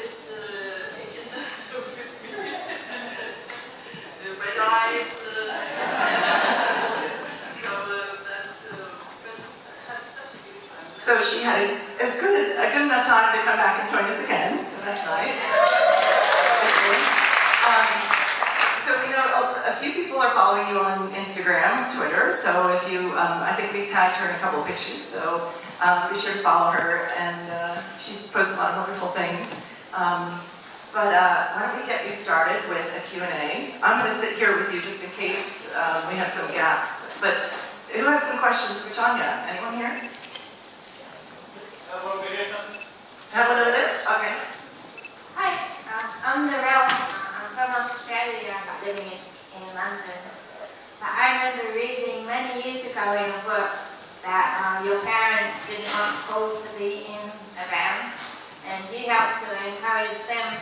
is taken with me. The red eyes. So that's such a good time. So she had a good enough time to come back and join us again. So that's nice. So we know a few people are following you on Instagram, Twitter. So if you, I think we've tagged her in a couple of pictures. So be sure to follow her, and she posts a lot of wonderful things. But why don't we get you started with a Q&A? I'm going to sit here with you just in case we have some gaps. But who has some questions for Tonje? Anyone here? Have one over there? Okay. Hi, I'm Narelle. I'm from Australia, but living in London. But I remember reading many years ago in a book that your parents didn't want Paul to be in a band, and you helped to encourage them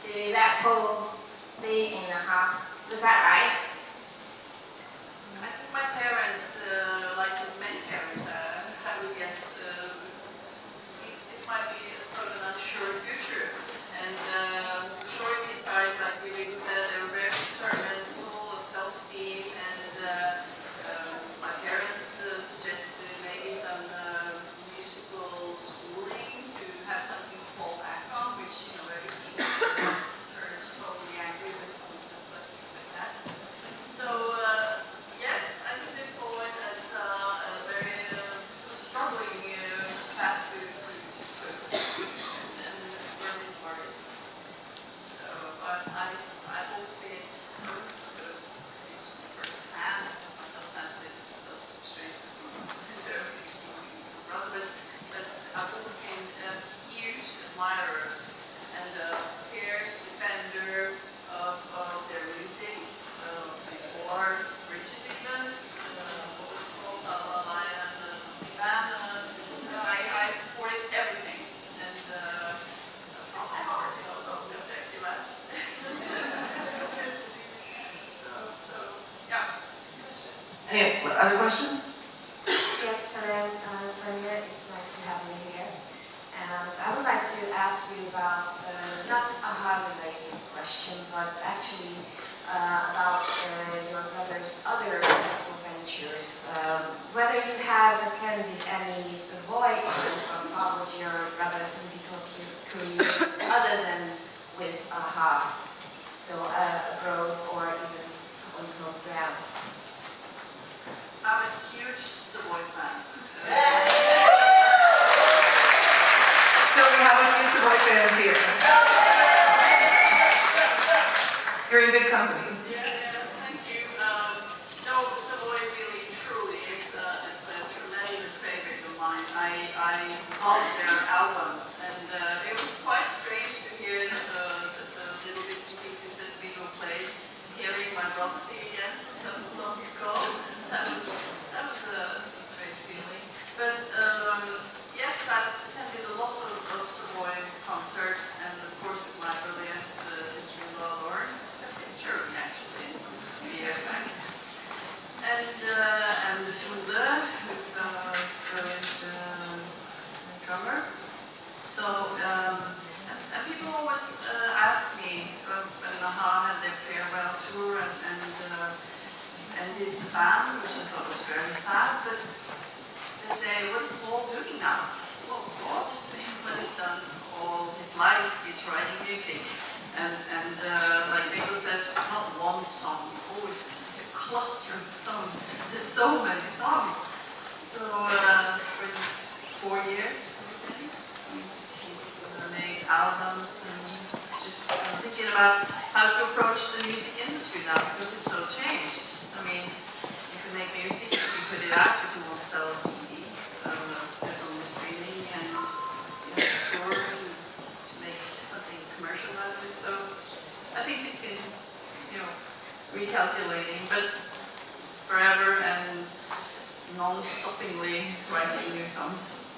to let Paul be in the AHA. Was that right? I think my parents, like many parents, I would guess, it might be a sort of an unsure future. And sure, these guys, like we said, they were very determined, full of self-esteem, and my parents suggested maybe some musical schooling to have something to fall back on, which, you know, every teenager is totally angry when someone says stuff, things like that. So, yes, I think they saw it as a very struggling path to and working for it. So, but I hope to be firsthand myself, sounds a bit strange, but I've always been a huge admirer and a fierce defender of their music before Bridges even. What was it called? Lion, something band. I supported everything, and that's not my heart, don't be objective. So, yeah. Any other questions? Yes, hello, Tonje. It's nice to have you here. And I would like to ask you about, not a AHA-related question, but actually about your brother's other musical ventures. Whether you have attended any Savoy events or followed your brother's musical career other than with AHA, so abroad or even on home ground. I'm a huge Savoy fan. So we have a few Savoy fans here. You're in good company. Yeah, thank you. No, Savoy really, truly is a tremendous favorite of mine. I love their albums, and it was quite strange to hear the little bits and pieces that Vigo played, hearing my brother sing again so long ago. That was a strange feeling. But yes, I've attended a lot of Savoy concerts, and of course with my brilliant sister-in-law Lauren, in Germany actually, a few years back. And Fulde, who's a brilliant drummer. So, and people always ask me when AHA had their farewell tour and did the band, which I thought was very sad, but they say, what is Paul doing now? Well, Paul is doing what he's done all his life. He's writing music. And like Vigo says, not one song, always it's a cluster of songs. There's so many songs. So for these 4 years, has it been? He's made albums, and he's just thinking about how to approach the music industry now, because it's so changed. I mean, you can make music, you can put it out, but you won't sell a CD. There's only streaming, and you have to tour to make something commercial out of it. So I think he's been, recalculating, but forever and non-stoppingly writing new songs.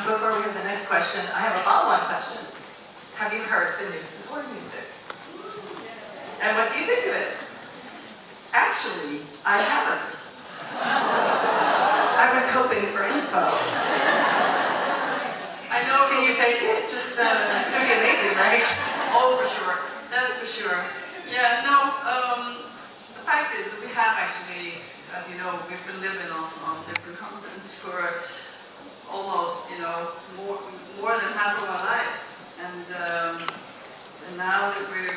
Before we have the next question, I have a follow-on question. Have you heard the new Savoy music? And what do you think of it? Actually, I haven't. I was hoping for info. I know. Can you fake it? Just to give amazing, right? Oh, for sure. That's for sure. Yeah, no, the fact is that we have actually, as you know, we've been living on different continents for almost, more than half of our lives. And now that we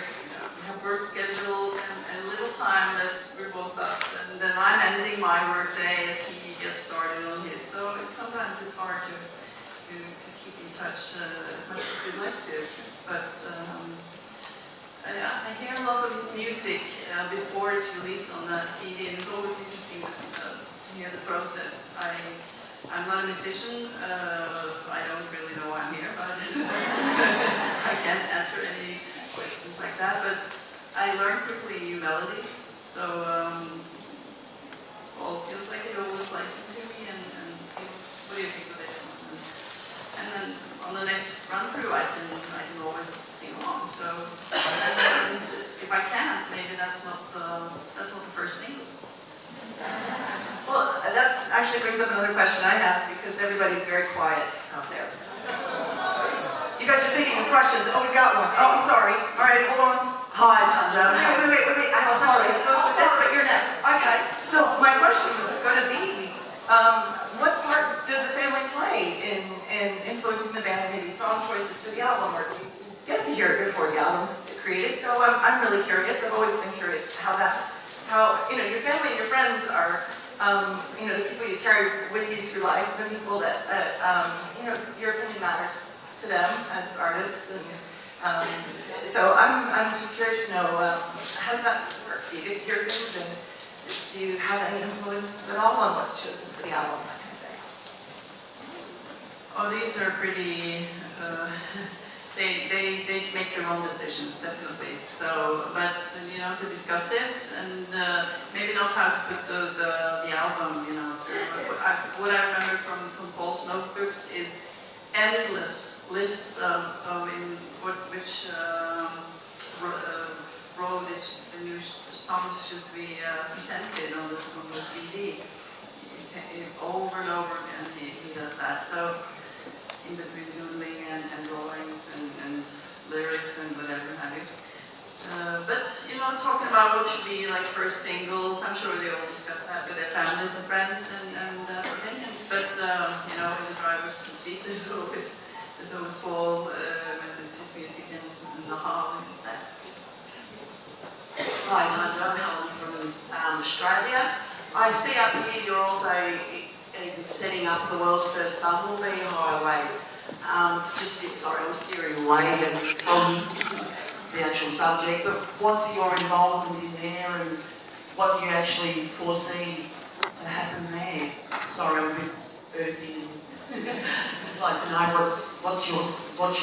have work schedules and little time that we're both up, and then I'm ending my work day as he gets started on his. So sometimes it's hard to keep in touch as much as we'd like to. But I hear a lot of his music before it's released on the CD, and it's always interesting to hear the process. I'm not a musician. I don't really know why I'm here, but I can't answer any questions like that. But I learn quickly new melodies, so all feels like it always plays into me. And see, what do you think of this one? And then on the next run through, I can always sing along. So, and if I can't, maybe that's not the first single. Well, that actually brings up another question I have, because everybody's very quiet out there. You guys are thinking of questions. Oh, we got one. Oh, I'm sorry. All right, hold on. Hi, Tonje. Wait. I have a question that goes with this, but you're next. Okay. So my question was going to be, what part does the family play in influencing the band, and maybe song choices for the album, or do you get to hear it before the album's created? So I'm really curious. I've always been curious how your family and your friends are, the people you carry with you through life, the people that your opinion matters to them as artists. And so I'm just curious to know, how does that work? Do you get to hear things, and do you have any influence at all on what's chosen for the album, that kind of thing? Oh, these are pretty, they make their own decisions, definitely. So, but, to discuss it, and maybe not how to put the album, through. What I remember from Paul's notebooks is endless lists of which road the new songs should be presented on the CD. Over and over again he does that. So in between doodling and drawings and lyrics and whatever have you. But talking about what should be like first singles, I'm sure they all discuss that with their families and friends and opinions. But in the driver's seat there's always Paul when it's his music and the harmony and that. Hi, Tonje. I'm Helen from Australia. I see up here you're also setting up the world's first Bumblebee Highway. Sorry, I was steering away from the actual subject, but what's your involvement in there, and what do you actually foresee to happen there? Sorry, I'm a bit earthy. Just like to know what's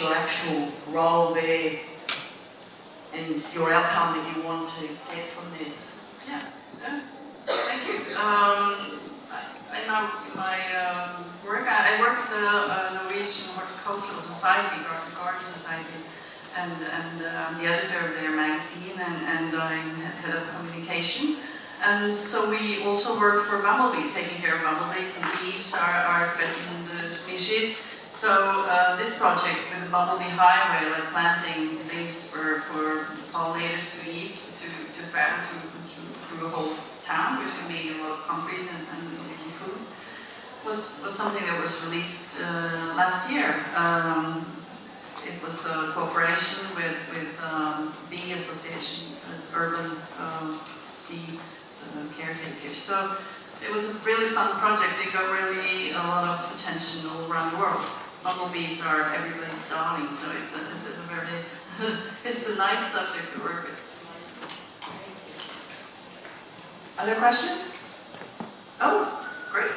your actual role there, and your outcome that you want to get from this. Yeah. Thank you. In my work, I work at the Norwegian Horticultural Society, Garden Society, and the editor of their magazine, and I'm head of communication. And so we also work for bumblebees, taking care of bumblebees, and bees are threatened species. So this project with the Bumblebee Highway, like planting things for pollinators to eat, to travel through a whole town, which can be a lot of concrete and little food, was something that was released last year. It was a cooperation with Bee Association, urban bee caretakers. So it was a really fun project. It got really a lot of attention all around the world. Bumblebees are everybody's darling, so it's a very it's a nice subject to work with. Other questions? Oh, great.